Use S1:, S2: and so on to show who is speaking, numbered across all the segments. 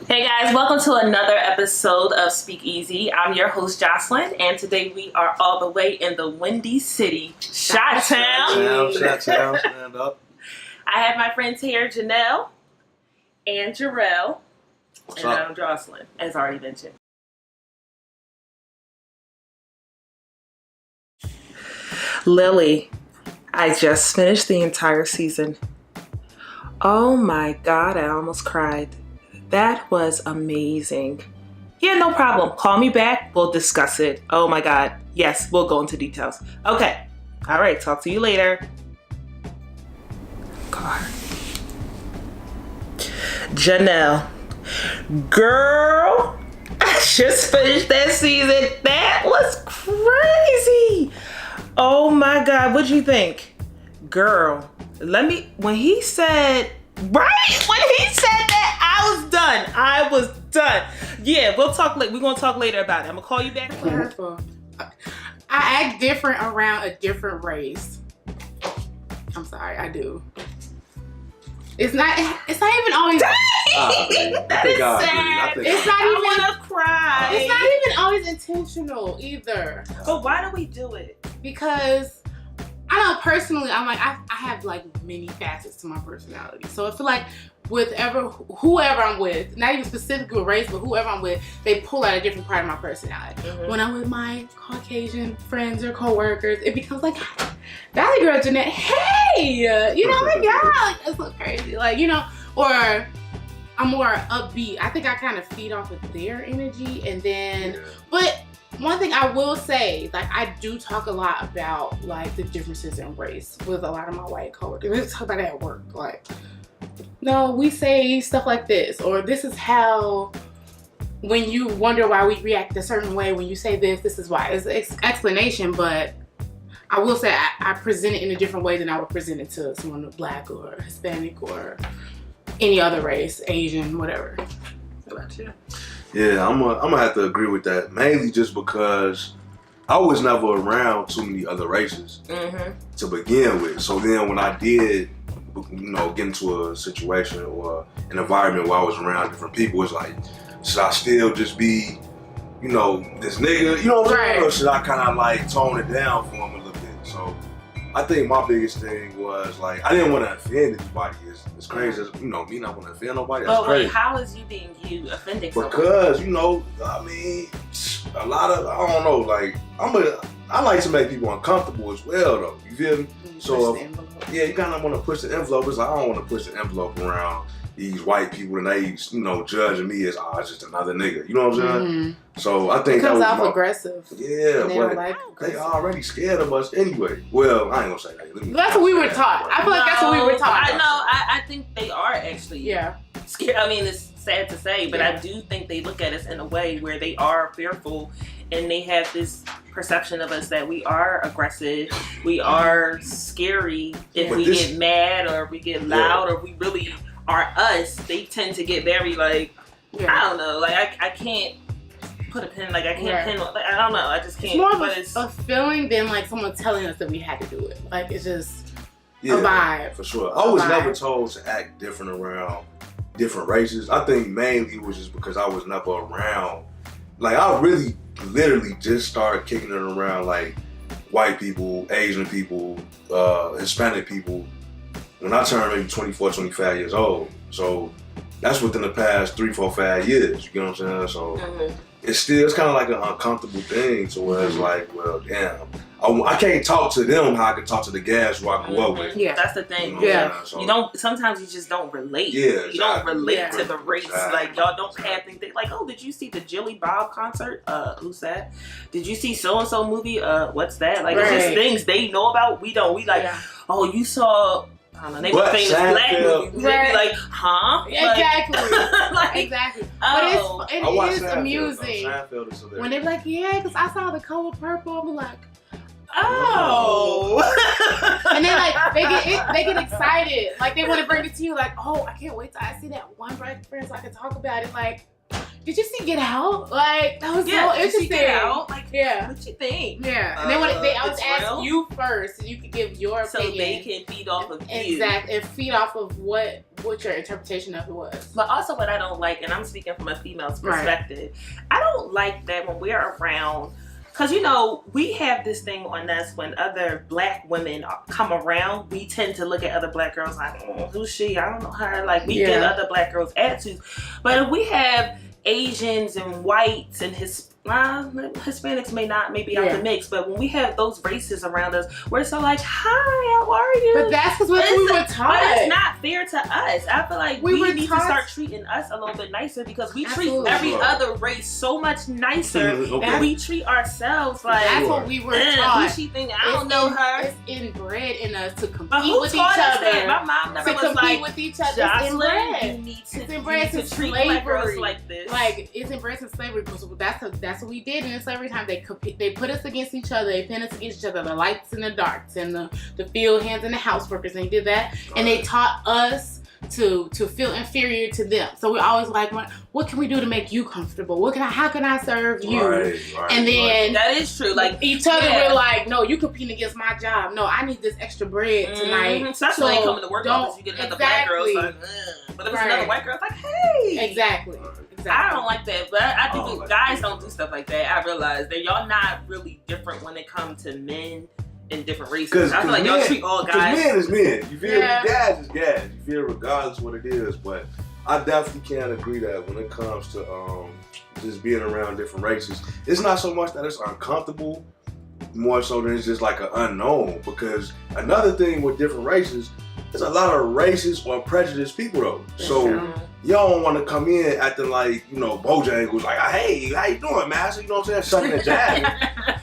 S1: Hey guys, welcome to another episode of Speak Easy. I'm your host Jocelyn, and today we are all the way in the Windy City, Chi-Town.
S2: Stand up.
S1: I have my friends here, Janelle and Jarrell,
S2: What's
S1: and
S2: up?
S1: I'm Jocelyn, as already mentioned. Lily, I just finished the entire season. Oh my God, I almost cried. That was amazing. Yeah, no problem. Call me back. We'll discuss it. Oh my God. Yes, we'll go into details. Okay. All right. Talk to you later. God. Janelle. Girl, I just finished that season. That was crazy. Oh my God. What'd you think? Girl, when he said that, I was done. Yeah, we're gonna talk later about it. I'm gonna call you back.
S3: I act different around a different race. I'm sorry, I do. It's not even always.
S1: That is sad.
S3: It's not even.
S1: I wanna cry.
S3: It's not even always intentional either.
S1: But why do we do it?
S3: Because I know personally, I have like many facets to my personality. So I feel like whoever I'm with, not even specifically with race, but whoever I'm with, they pull out a different part of my personality. Mm-hmm. When I'm with my Caucasian friends or coworkers, it becomes like, Valley Girl Jeanette, hey, you know, like, yeah, like, that's so crazy. Like, you know, or I'm more upbeat. I think I kind of feed off of their energy. And then, but one thing I will say, like, I do talk a lot about, like, the differences in race with a lot of my white coworkers. We talk about it at work, like, no, we say stuff like this, or this is how, when you wonder why we react a certain way, when you say this is why. It's an explanation, but I will say I present it in a different way than I would present it to someone Black or Hispanic or any other race, Asian, whatever. What about you?
S2: Yeah, I'm gonna have to agree with that, mainly just because I was never around too many other races to begin with. So then when I did, you know, get into a situation or an environment where I was around different people, it's like, should I still just be, you know, this nigga, you know what I'm saying? Or should I kind of like tone it down for him a little bit? So I think my biggest thing was like, I didn't want to offend anybody. As crazy as, you know, me not want to offend nobody. That's crazy.
S1: Wait, how is you being offending someone?
S2: Because, you know, I mean, a lot of, I don't know, like, I like to make people uncomfortable as well, though. You feel me? So, yeah, you kind of want to push the envelope. It's like, I don't want to push the envelope around these white people and they, you know, judging me as, it's just another nigga. You know what I'm saying? So I think
S3: it comes off aggressive.
S2: Yeah, but they already scared of us anyway. Well, I ain't gonna say that.
S3: That's what we were taught. I feel like that's what we were taught.
S1: I know. I think they are actually scared. I mean, it's sad to say, but I do think they look at us in a way where they are fearful and they have this perception of us that we are aggressive, we are scary. If we get mad or we get loud or we really are us, they tend to get very like, I don't know, like I can't put a pin, like I can't pin, like, I don't know, I just can't.
S3: It's more of a feeling than like someone telling us that we had to do it. Like it's just a vibe.
S2: For sure. I was never told to act different around different races. I think mainly it was just because I was never around. Like I really literally just started kicking it around like white people, Asian people, Hispanic people when I turned maybe 24, 25 years old. So that's within the past 3, 4, 5 years. You know what I'm saying? So it's kind of like an uncomfortable thing to where it's like, well, damn, I can't talk to them how I can talk to the guys who I grew up with.
S1: Yeah, that's the thing.
S2: You know so,
S1: you don't. Sometimes you just don't relate.
S2: Yeah, exactly.
S1: You don't relate to the race.
S2: Exactly.
S1: Like y'all don't have things like, oh, did you see the Jilly Bob concert? Who's that? Did you see so and so movie? What's that? Like it's just things they know about. We don't. We like, oh, you saw I don't know, name a famous black movie. Right. Be like, huh?
S3: Exactly. Exactly.
S1: Oh.
S3: But it is amusing. When they're like, yeah, because I saw The Color Purple, I'm like, oh. And then like they get excited. Like they want to bring it to you like, oh, I can't wait till I see that one black friend so I can talk about it. Like, did you see Get Out? Like, that was so interesting. Get Out?
S1: Like, what you think?
S3: Yeah. And then they always ask you first so you can give your opinion.
S1: So they can feed off of you.
S3: Exactly. And feed off of what your interpretation of it was.
S1: But also what I don't like, and I'm speaking from a female's perspective, I don't like that when we're around. Because, you know, we have this thing on us when other black women come around, we tend to look at other black girls like, who's she? I don't know her. Like, we give other black girls attitudes. But if we have Asians and whites and Hispanics may be out the mix, but when we have those races around us, we're so like, hi, how are you?
S3: But that's because we were taught.
S1: But it's not fair to us. I feel like we need to start treating us a little bit nicer because we treat every other race so much nicer and we treat ourselves like,
S3: that's what we were taught.
S1: Who she think? I don't know her.
S3: It's inbred in us to compete with each other.
S1: My mom never was like,
S3: with each other. Jocelyn,
S1: it's inbred to treat black girls like this.
S3: Like, it's inbred to slavery because that's what we did in slavery time. They put us against each other. They pin us against each other. The lights and the darks and the field hands and the house workers. And they did that. And they taught us to feel inferior to them. So we're always like, what can we do to make you comfortable? How can I serve you?
S2: Right,
S3: and then
S1: that is true. Like
S3: each other, we're like, no, you competing against my job. No, I need this extra bread tonight.
S1: Especially when you come to work office, you get another black girl. Like, but if it's another white girl, it's like, hey.
S3: Exactly.
S1: I don't like that, but I do. Guys don't do stuff like that. I realize that y'all not really different when it comes to men in different races. I feel like y'all treat all guys.
S2: Men is men. You feel me? Guys is guys. You feel regardless what it is. But I definitely can't agree that when it comes to just being around different races, it's not so much that it's uncomfortable, more so than it's just like an unknown. Because another thing with different races, there's a lot of racist or prejudiced people though. So y'all don't want to come in acting like, you know, Bojangles, like, hey, how you doing, master? You know what I'm saying? Sucking a jab.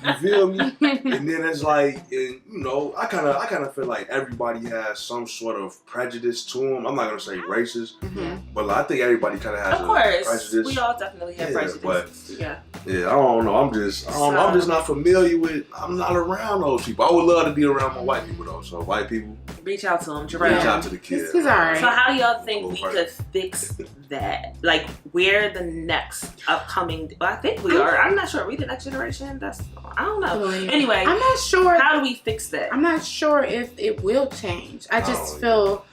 S2: You feel me? And then it's like, and, you know, I kind of feel like everybody has some sort of prejudice to them. I'm not gonna say racist, but like, I think everybody kind of has a prejudice.
S1: We all definitely have prejudice.
S2: But I don't know. I'm just not familiar with. I'm not around those people. I would love to be around my white people though. So white people,
S1: reach out to them.
S2: Reach out to the kids.
S3: He's all right.
S1: So how do y'all think we could fix that? Like, we're the next upcoming. Well, I think we are. I'm not sure. Are we the next generation? I don't know. Anyway,
S3: I'm not sure.
S1: How do we fix that?
S3: I'm not sure if it will change. I just feel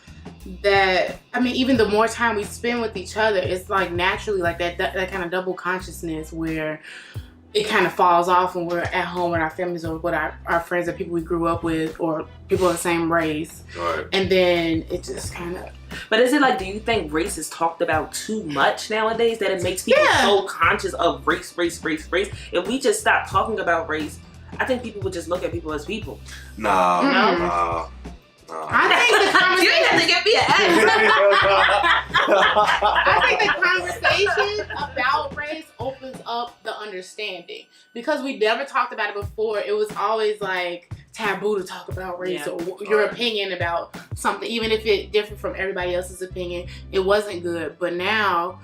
S3: that, I mean, even the more time we spend with each other, it's like naturally like that kind of double consciousness where it kind of falls off when we're at home with our families or with our friends or people we grew up with or people of the same race.
S2: Right.
S3: And then it just kind of...
S1: But is it like, do you think race is talked about too much nowadays that it makes people so conscious of race? If we just stop talking about race, I think people would just look at people as people.
S2: Nah.
S3: I think the conversation...
S1: You have to get me an
S3: I think the conversation about race opens up the understanding. Because we never talked about it before, it was always like taboo to talk about race or your opinion about something. Even if it differed from everybody else's opinion, it wasn't good. But now,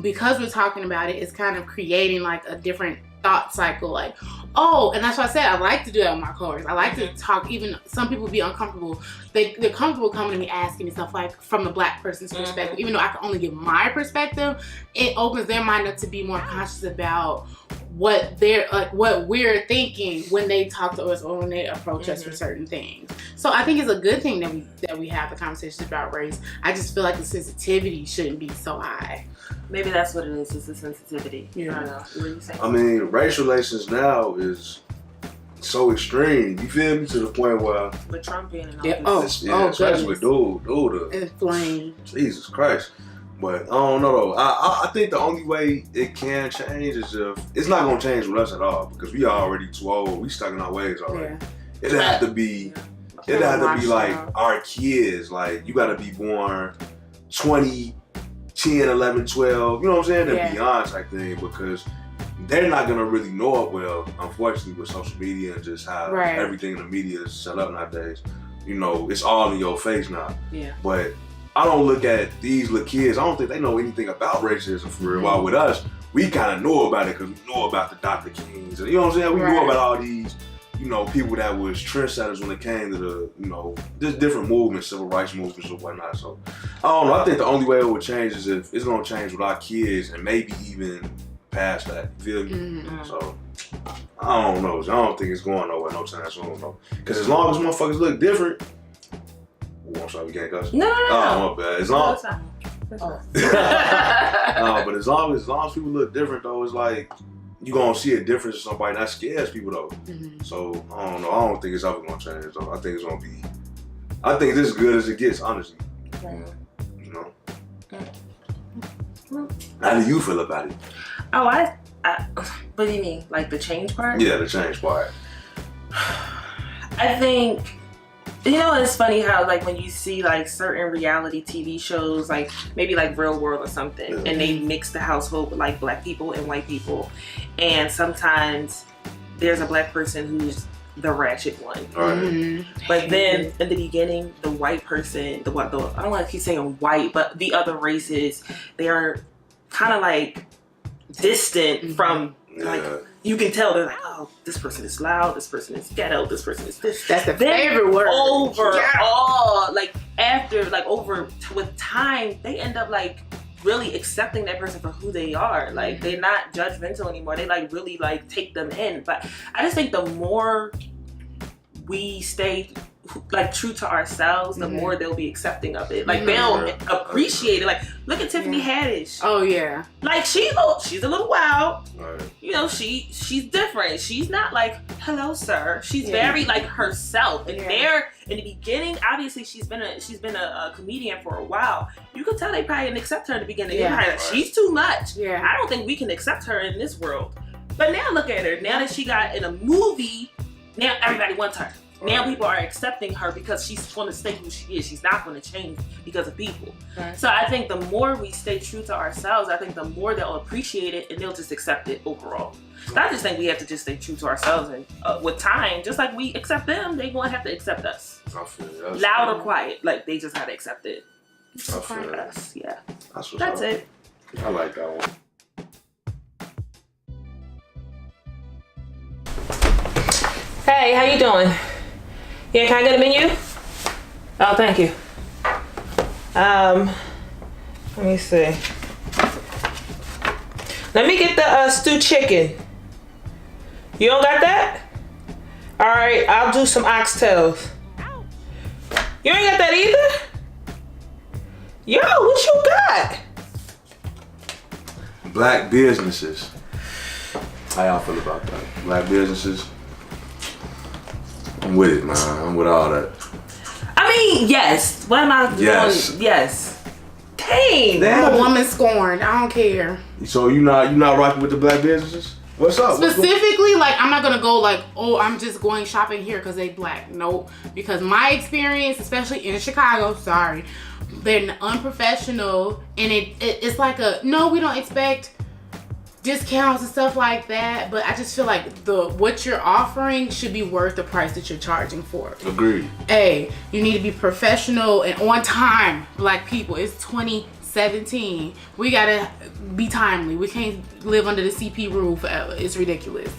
S3: because we're talking about it, it's kind of creating like a different thought cycle, like, oh, and that's why I said I like to do that with my coworkers. I like to talk, even some people be uncomfortable. They're comfortable coming to me asking me stuff like from the black person's perspective. Even though I can only give my perspective, it opens their mind up to be more conscious about what we're thinking when they talk to us or when they approach us for certain things. So I think it's a good thing that we have the conversations about race. I just feel like the sensitivity shouldn't be so high.
S1: Maybe that's what it is. It's the sensitivity.
S3: Yeah.
S1: I don't know. What are you saying?
S2: I mean, race relations now is so extreme. You feel me? To the point where
S1: with Trump being in office.
S2: Especially with dude.
S3: Inflamed.
S2: Jesus Christ. But I don't know though. I think the only way it can change is if it's not gonna change with us at all because we are already too old. We stuck in our ways already. Yeah. It'd have to be like our kids. Like you gotta be born 20, 10, 11, 12, you know what I'm saying? And beyond type thing because they're not gonna really know it well, unfortunately, with social media and just how everything in the media is set up nowadays. you know, it's all in your face now.
S1: Yeah.
S2: But I don't look at these little kids. I don't think they know anything about racism for real. While with us, we kind of know about it because we know about the Dr. Kings. And, you know what I'm saying? We know about all these, you know, people that was trendsetters when it came to the, you know, just different movements, civil rights movements and whatnot. So, I don't know. I think the only way it would change is if it's going to change with our kids and maybe even past that. You feel me? So, I don't know. I don't think it's going nowhere no time soon, though. Because as long as motherfuckers look different, I'm sorry, we can't cuss.
S1: No.
S2: Oh, my bad. As long no, but as long as people look different, though, it's like you gonna see a difference in somebody. And that scares people, though. So I don't know. I don't think it's ever gonna change, though. I think it's gonna be. I think it's as good as it gets, honestly. You know. How do you feel about it?
S1: Oh, I what do you mean? Like the change part?
S2: Yeah, the change part.
S1: I think, you know, it's funny how like when you see like certain reality TV shows, like maybe like Real World or something, and they mix the household with like black people and white people, and sometimes there's a black person who's the ratchet one. But then in the beginning, the white person, I don't want to keep saying white, but the other races, they are kind of like distant from like, you can tell they're like, oh, this person is loud, this person is ghetto, this person is this.
S3: That's the favorite word.
S1: Overall, like after, like with time, they end up like really accepting that person for who they are. Like they're not judgmental anymore. They like really like take them in. But I just think the more we stay like true to ourselves, the more they'll be accepting of it. Like they'll appreciate it. Like look at Tiffany Haddish.
S3: Oh yeah.
S1: Like she's a little wild. You know, she's different. She's not like, hello sir. She's very like herself. And there in the beginning, obviously she's been a comedian for a while. You could tell they probably didn't accept her in the beginning. They're like, she's too much. I don't think we can accept her in this world. But now look at her. Now that she got in a movie, now everybody wants her. Now people are accepting her because she's going to stay who she is. She's not going to change because of people. So I think the more we stay true to ourselves, I think the more they'll appreciate it and they'll just accept it overall. So I just think we have to just stay true to ourselves, and with time, just like we accept them, they're going to have to accept us.
S2: I feel it.
S1: Loud or quiet, like they just have to accept it.
S2: I feel
S1: us. Yeah.
S2: That's
S1: it.
S2: I like that one.
S1: Hey, how you doing? Yeah, can I get a menu? Oh, thank you. Let me see. Let me get the stewed chicken. You don't got that? All right, I'll do some oxtails. You ain't got that either? Yo, what you got?
S2: Black businesses. How y'all feel about that? Black businesses? I'm with it, man. I'm with all that.
S1: I mean, yes. What am I doing? Yes. Dang.
S3: I'm a woman scorned. I don't care.
S2: So you not rocking with the black businesses? What's up?
S3: Specifically, like I'm not gonna go like, oh, I'm just going shopping here because they black. Nope. Because my experience, especially in Chicago, they're unprofessional, and it's like no, we don't expect discounts and stuff like that, but I just feel like what you're offering should be worth the price that you're charging for.
S2: Agreed.
S3: Hey, you need to be professional and on time. Black people, it's 2017. We gotta be timely. We can't live under the CP rule forever. It's ridiculous.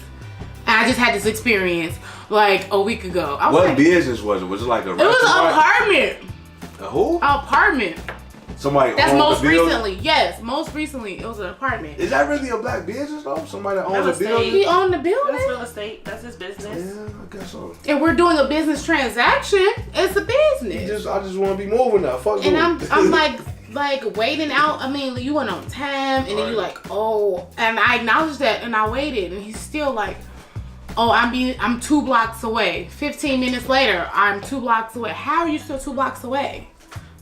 S3: And I just had this experience like a week ago.
S2: What business was it? Was it like a restaurant?
S3: It was an apartment.
S2: A who?
S3: An apartment.
S2: Somebody
S3: That's
S2: owned
S3: most
S2: the building?
S3: recently. Yes, most recently it was an apartment.
S2: Is that really a black business though? Somebody that owns a building?
S3: He owned the building?
S1: That's real estate. That's his business.
S2: Yeah, I guess so.
S3: And we're doing a business transaction. It's a business.
S2: I just want to be moving now. Fuck.
S3: And I'm like waiting out. I mean, you went on time, and then you like, oh, and I acknowledged that, and I waited, and he's still like, oh, I'm 2 blocks away. 15 minutes later, I'm 2 blocks away. How are you still 2 blocks away?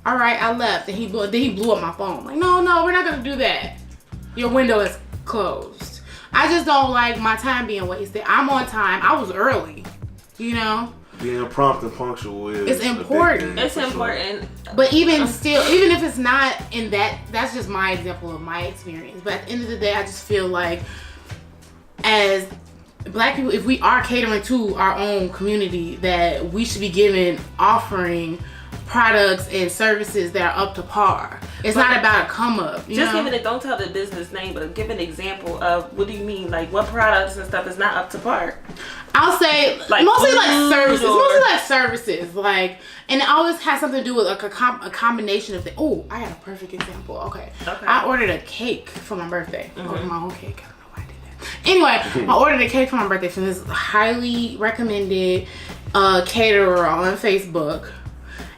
S3: All right, I left, and he blew up my phone. Like, no, we're not gonna do that. Your window is closed. I just don't like my time being wasted. I'm on time. I was early, you know.
S2: Being prompt and punctual is
S3: important.
S1: It's important.
S3: But even still, even if it's not in that's just my example of my experience. But at the end of the day, I just feel like as Black people, if we are catering to our own community, that we should be offering products and services that are up to par. It's not about a come up.
S1: Just giving it, don't tell the business name, but give an example of what do you mean? Like what products and stuff is not up to par?
S3: I'll say
S1: like
S3: mostly like services. Mostly like services. Like, and it always has something to do with like a combination of things. Oh, I got a perfect example. Okay. I ordered a cake for my birthday. I ordered my own cake. I don't know why I did that. Anyway, I ordered a cake for my birthday from this highly recommended caterer on Facebook.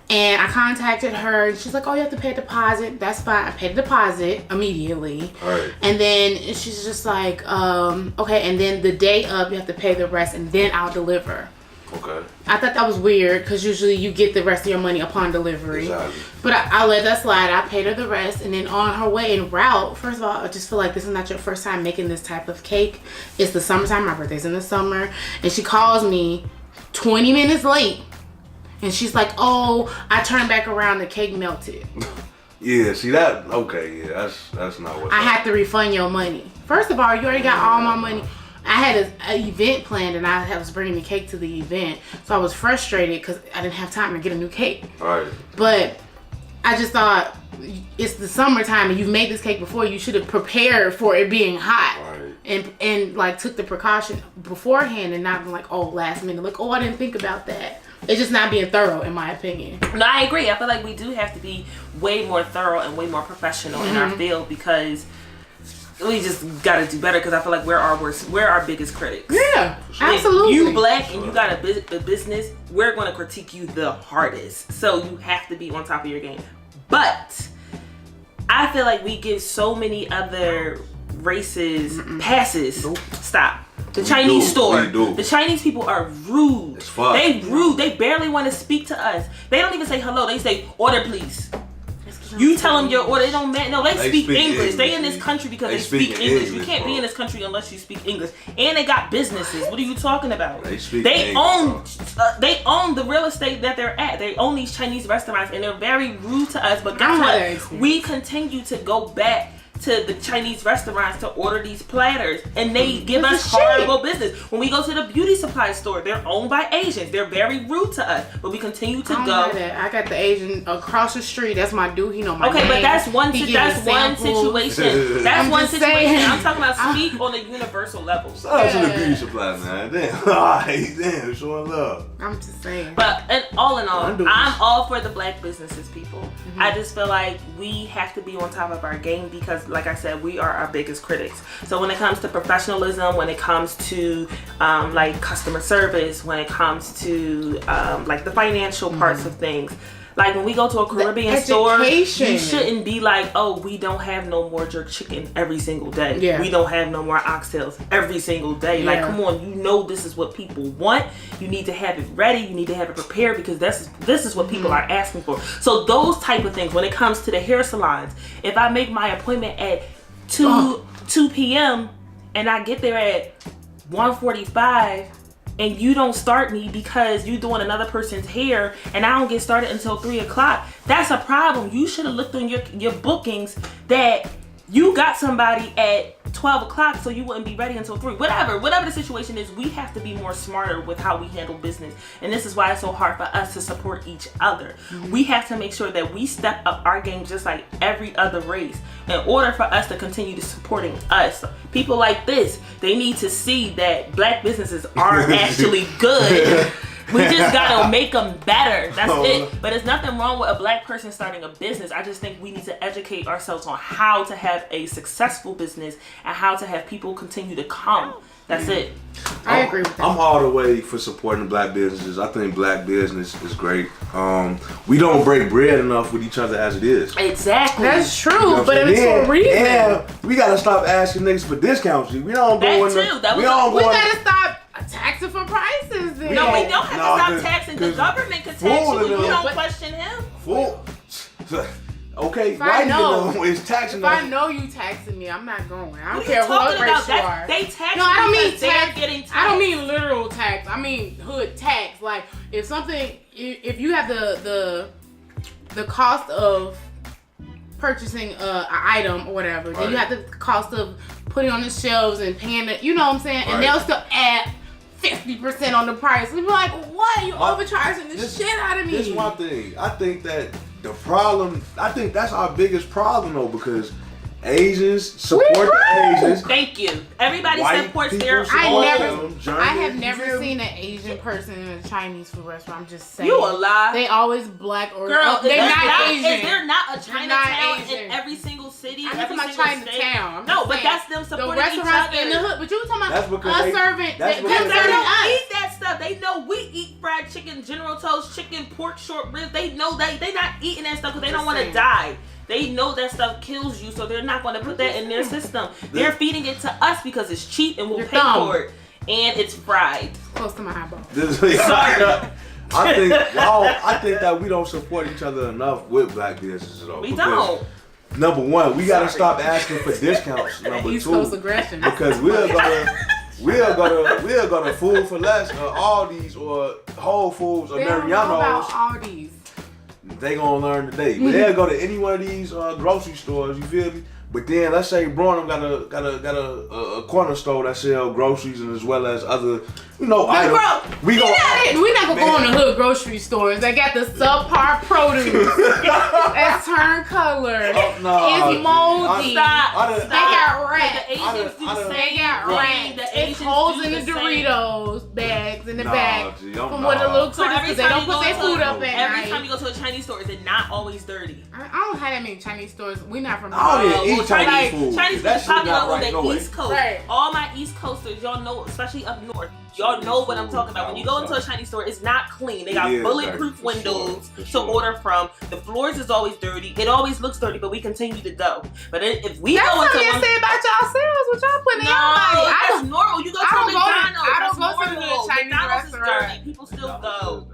S3: And I contacted her, and she's like, "Oh, you have to pay a deposit." That's fine. I paid a deposit immediately.
S2: All right.
S3: And then she's just like, "Okay." And then the day of, you have to pay the rest, and then I'll deliver.
S2: Okay.
S3: I thought that was weird because usually you get the rest of your money upon delivery.
S2: Exactly.
S3: But I let that slide. I paid her the rest, and then on her way en route, first of all, I just feel like this is not your first time making this type of cake. It's the summertime. My birthday's in the summer, and she calls me 20 minutes late. And she's like, "Oh, I turned back around, the cake melted."
S2: Yeah, see that? Okay, yeah, that's not what.
S3: I had to refund your money. First of all, you already got all my money. I had an event planned, and I was bringing the cake to the event, so I was frustrated because I didn't have time to get a new cake.
S2: All right.
S3: But I just thought, it's the summertime, and you've made this cake before. You should have prepared for it being hot.
S2: Right.
S3: And like took the precaution beforehand, and not been like, oh, last minute, like, oh, I didn't think about that. It's just not being thorough, in my opinion.
S1: No, I agree. I feel like we do have to be way more thorough and way more professional in our field, because we just got to do better. Because I feel like we're our biggest critics.
S3: Yeah, absolutely.
S1: If you Black and you got a business, we're going to critique you the hardest. So you have to be on top of your game. But I feel like we give so many other races passes.
S2: Nope.
S1: Stop. The Chinese store. The Chinese people are rude. They rude. They barely want to speak to us. They don't even say hello. They say, "Order, please." You tell them your order. They don't matter. No, they speak English. They in this country because they speak English. You can't be in this country unless you speak English. And they got businesses. What are you talking about? They own the real estate that they're at. They own these Chinese restaurants, and they're very rude to us. But guess what? We continue to go back to the Chinese restaurants to order these platters, and they give us horrible business. When we go to the beauty supply store, they're owned by Asians. They're very rude to us, but we continue to go.
S3: I got the Asian across the street. That's my dude. He know my name.
S1: Okay, but that's one situation. That's one situation. I'm talking about speak on a universal level.
S2: Shout out to the beauty supply, man. Damn, showing love.
S3: I'm just saying.
S1: But and all in all, I'm all for the Black businesses, people. Mm-hmm. I just feel like we have to be on top of our game, because like I said, we are our biggest critics. So when it comes to professionalism, when it comes to like customer service, when it comes to like the financial parts of things, like when we go to a Caribbean store, you shouldn't be like, "Oh, we don't have no more jerk chicken every single day. Yeah. We don't have no more oxtails every single day." Yeah. Like, come on, you know this is what people want. You need to have it ready. You need to have it prepared, because this is what people are asking for. So those type of things, when it comes to the hair salons, if I make my appointment at 2 p.m. and I get there at 1:45, and you don't start me because you're doing another person's hair, and I don't get started until 3 o'clock, that's a problem. You should have looked on your bookings that you got somebody at 12 o'clock, so you wouldn't be ready until 3. Whatever the situation is, we have to be more smarter with how we handle business. And this is why it's so hard for us to support each other. Mm-hmm. We have to make sure that we step up our game just like every other race in order for us to continue to supporting us. People like this, they need to see that Black businesses are actually good. We just gotta make them better. That's it. But there's nothing wrong with a Black person starting a business. I just think we need to educate ourselves on how to have a successful business and how to have people continue to come. That's it.
S3: I agree with that.
S2: I'm all the way for supporting Black businesses. I think Black business is great. We don't break bread enough with each other as it is.
S1: Exactly.
S3: That's true, you know, but it's for a reason.
S2: Yeah, we gotta stop asking niggas for discounts. We don't go in the... We
S3: gotta stop taxing for prices then.
S1: No, we don't have to stop taxing. The government can tax you and you don't question him.
S2: Okay, why do you is taxing
S3: If I know you taxing me, I'm not going. I don't care what race you are.
S1: They tax
S3: No, I don't mean
S1: tax. Getting taxed.
S3: I don't mean literal tax. I mean hood tax. Like if you have the cost of purchasing an item or whatever, then you have the cost of putting on the shelves and paying the, you know what I'm saying? And they'll still add 50% on the price. We be like, what? You overcharging the shit out of me.
S2: This is one thing. I think that the problem, I think that's our biggest problem though, because Asians support the Asians.
S1: Thank you. Everybody supports their
S3: I have never seen an Asian person in a Chinese food restaurant. I'm just saying.
S1: You a lie.
S3: They always black or
S1: girl.
S3: They're not Asian.
S1: Is there not a Chinatown in every single city?
S3: I'm talking about Chinatown.
S1: No, but that's them supporting
S3: the restaurants
S1: each other
S3: in the hood. But you were talking
S2: that's
S3: about
S2: us
S3: serving.
S1: They don't eat that stuff. They know we eat fried chicken, General Tso's chicken, pork short ribs. They know they not eating that stuff because they don't want to die. They know that stuff kills you, so they're not going to put that in their system. They're feeding it to us because it's cheap and we'll pay for it. And it's fried.
S3: Close to my eyeball.
S1: Sorry.
S2: I think that we don't support each other enough with black businesses though.
S1: We don't.
S2: Number one, we gotta stop asking for discounts. Number
S3: East
S2: two,
S3: Coast aggression.
S2: because we'll go to Food for Less or Aldi's or Whole Foods or Mariano's.
S3: Aldi's.
S2: They gonna learn today. But they'll go to any one of these grocery stores, you feel me? But then let's say Bronham got a corner store that sell groceries and as well as other, items. We're
S3: not gonna go in the hood grocery stores. They got the subpar produce. That's turned color. It's moldy. They got rats. They got rats. It's holes in the Doritos bags in the back. From what it looks like, because they don't put their food up at night.
S1: Every time you go to a Chinese store, is it not always dirty?
S3: I don't have that many Chinese stores. We're not from
S2: Chinese food.
S1: Chinese food is popular on the East Coast.
S3: Right.
S1: All my East Coasters, y'all know, especially up north, y'all know what I'm talking about. When you go into a Chinese store, it's not clean. They got bulletproof windows to order from. The floors is always dirty. It always looks dirty, but we continue to go. But if we
S3: that's
S1: go into
S3: something you say about yourselves, what y'all putting in your body.
S1: That's normal. You go to McDonald's.
S3: I don't go to the Chinese
S1: McDonald's
S3: restaurant.
S1: Is dirty. People still go.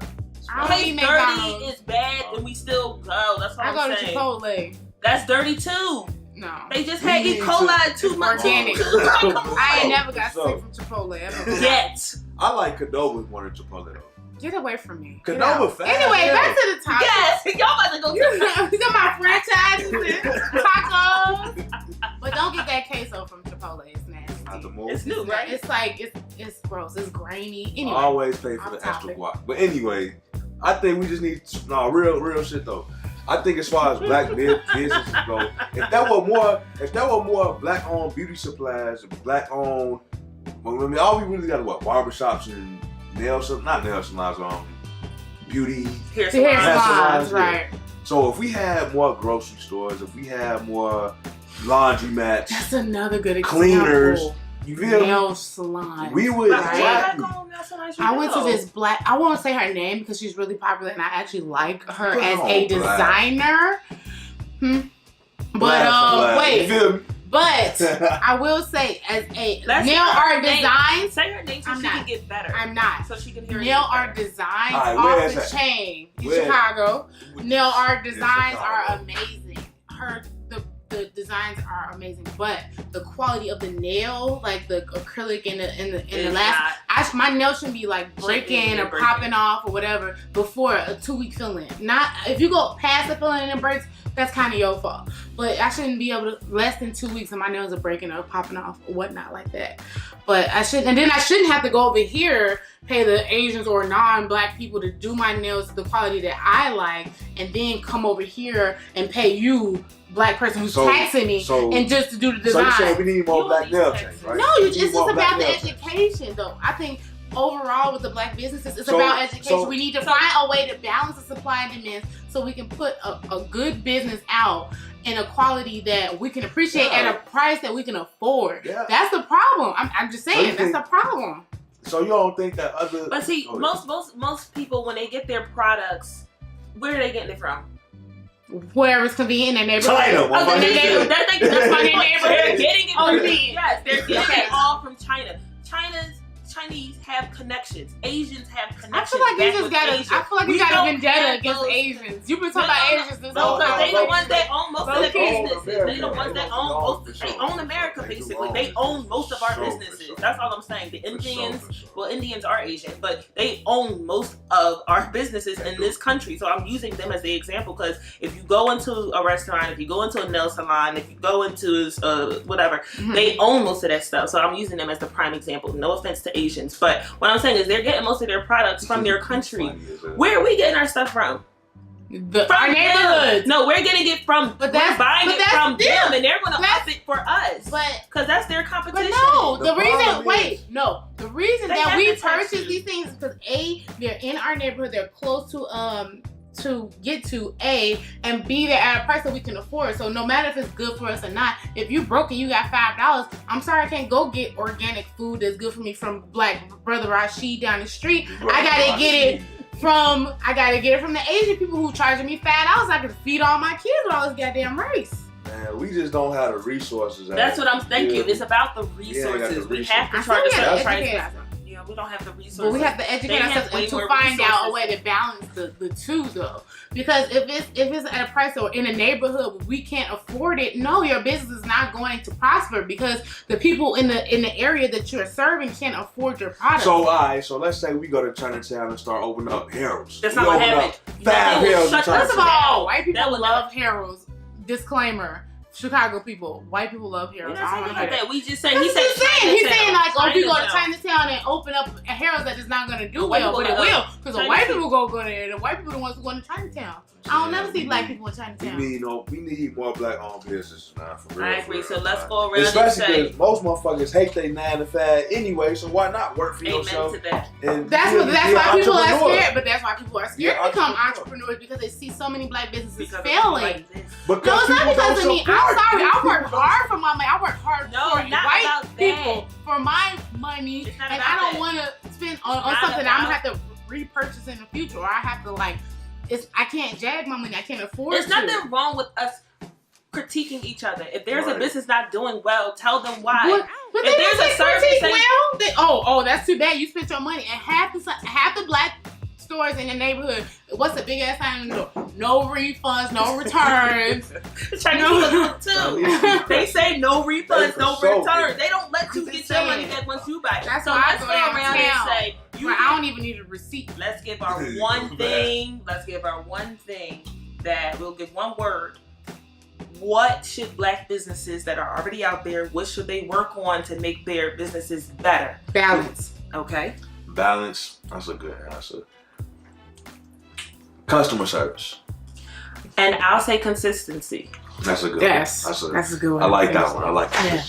S3: I don't eat McDonald's.
S1: Dirty is bad, and we still go. That's what I'm saying.
S3: I go to Chipotle.
S1: That's dirty too.
S3: No.
S1: They just had E. coli 2 months
S3: organic. I ain't never got sick from Chipotle ever.
S1: Yet.
S2: I like Qdoba's more than Chipotle though.
S3: Get away from me.
S2: Qdoba fast.
S3: Anyway, back to the topic.
S1: Yes, y'all about to go to
S3: these are my franchises and tacos. But don't get that queso from Chipotle. It's nasty.
S1: It's new, right?
S3: It's like it's gross. It's grainy. Anyway,
S2: I always pay for the extra guac. But anyway, I think we just need real shit though. I think as far as black businesses go, if there were more black-owned beauty supplies, black-owned, all we really got is barbershops and not nail salons, beauty
S1: hair salons,
S3: right?
S2: So if we had more grocery stores, if we had more laundromats,
S3: that's another good example.
S2: Cleaners. You feel
S3: nail salon.
S2: We would.
S3: Right? I went to this black. I won't say her name because she's really popular, and I actually like her as a designer. But I will say, as a nail art design,
S1: say her name so she can get better.
S3: I'm not.
S1: So she can hear
S3: nail art designs off the chain in Chicago. Nail art designs are amazing. The designs are amazing, but the quality of the nail, like the acrylic in the last, my nail shouldn't be like breaking or popping off or whatever before a 2-week fill-in. Not if you go past the fill-in and it breaks, that's kind of your fault. But I shouldn't be able to less than 2 weeks and my nails are breaking or popping off or whatnot like that. But I shouldn't have to go over here, pay the Asians or non-black people to do my nails to the quality that I like, and then come over here and pay you, black person who's taxing me, and just to do the design.
S2: So you're saying we need more black nail techs, right?
S3: No, it's just about the education, though. I think overall with the black businesses, it's about education. We need to find a way to balance the supply and demand so we can put a good business out in a quality that we can appreciate at a price that we can afford. Yeah. That's the problem. I'm just saying, that's the problem.
S2: So you don't think that other...
S1: But see, most people, when they get their products, where are they getting it from?
S3: Wherever it's convenient in their neighborhood.
S2: China.
S1: That's my neighborhood. They're getting it from yes, they're getting it all from China. Chinese have connections. Asians have connections.
S3: I feel like you got a vendetta against Asians. You've been talking about Asians this whole time.
S1: They the ones that own most of the
S2: They own
S1: businesses.
S2: America.
S1: They the ones that own most. They own America, basically. They own most of our businesses. That's all I'm saying. The Indians, well, Indians are Asian, but they own most of our businesses in this country. So I'm using them as the example because if you go into a restaurant, if you go into a nail salon, if you go into whatever, they own most of that stuff. So I'm using them as the prime example. No offense to Asians, but what I'm saying is they're getting most of their products from their country. Where are we getting our stuff from?
S3: Our neighborhoods.
S1: No, we're getting it from. We're buying it from them, and they're going to up it for us. Because that's their competition.
S3: But no, the reason that we purchase these things is because A, they're in our neighborhood, they're close to get to A, and B, they're at a price that we can afford. So no matter if it's good for us or not, if you broke and you got $5, I'm sorry I can't go get organic food that's good for me from Black Brother Rashid down the street. I gotta get it from the Asian people who charging me $5. I can feed all my kids with all this goddamn rice.
S2: Man, we just don't have the resources.
S1: That's what I'm thinking. It's about the resources. We have to charge a certain price. Yeah, we don't have the resources.
S3: But we have to educate ourselves and to find out a way to balance the two, though. Because if it's at a price or in a neighborhood where we can't afford it, no, your business is not going to prosper because the people in the area that you're serving can't afford your product.
S2: So, alright, so let's say we go to Chinatown and start opening up Harold's.
S1: That's not what happened.
S2: 5 Harold's.
S3: First of all, white people love Harold's. Disclaimer. Chicago people, white people love Harold's.
S1: I don't know that. We just said
S3: he's saying like, oh, if you go to Chinatown and open up a Harold's, that is not going to do well, but it will because the white people go there. The white people are the ones who go to Chinatown. I don't never see black people in Chinatown.
S2: We need more black-owned businesses, man. For real.
S1: I agree. So let's go around.
S2: Especially because most motherfuckers hate their 9 to 5 anyway. So why not work for yourself?
S1: To that.
S2: And
S3: that's why people are scared. But that's why people are scared to become entrepreneurs because they see so many black businesses failing. No, it's not because of me. I'm sorry. I work hard for my money. I work hard for white people for my money, and I don't want to spend on something I'm gonna have to repurchase in the future, or I have to I can't jag my money. I can't afford.
S1: There's nothing wrong with us critiquing each other. If there's a business not doing well, tell them why.
S3: But
S1: if there's a service,
S3: that's too bad. You spent your money, and half the black stores in the neighborhood. What's the big ass sign on the door? No refunds, no returns.
S1: They say no refunds, no returns. They don't let you get your money back once you buy it.
S3: That's
S1: so
S3: why
S1: let's go around and say,
S3: I don't even need a receipt.
S1: Let's give our one thing. Let's give our one thing that we'll give one word. What should black businesses that are already out there, what should they work on to make their businesses better?
S3: Balance.
S1: Okay.
S2: Balance. That's a good answer. Customer service.
S1: And I'll say consistency.
S2: That's a good
S3: one.
S2: That's
S3: a good one.
S2: I like that one. I like that. Yeah.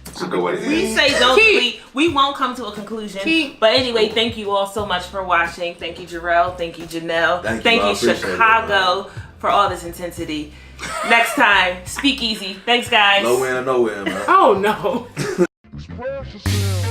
S2: It's a good way to
S1: we say we won't come to a conclusion. But anyway, thank you all so much for watching. Thank you, Jarrell. Thank you, Janelle. Thank you, Chicago, for all this intensity. Next time, speak easy. Thanks, guys.
S2: Nowhere, man.
S3: Oh, no.
S4: Express yourself.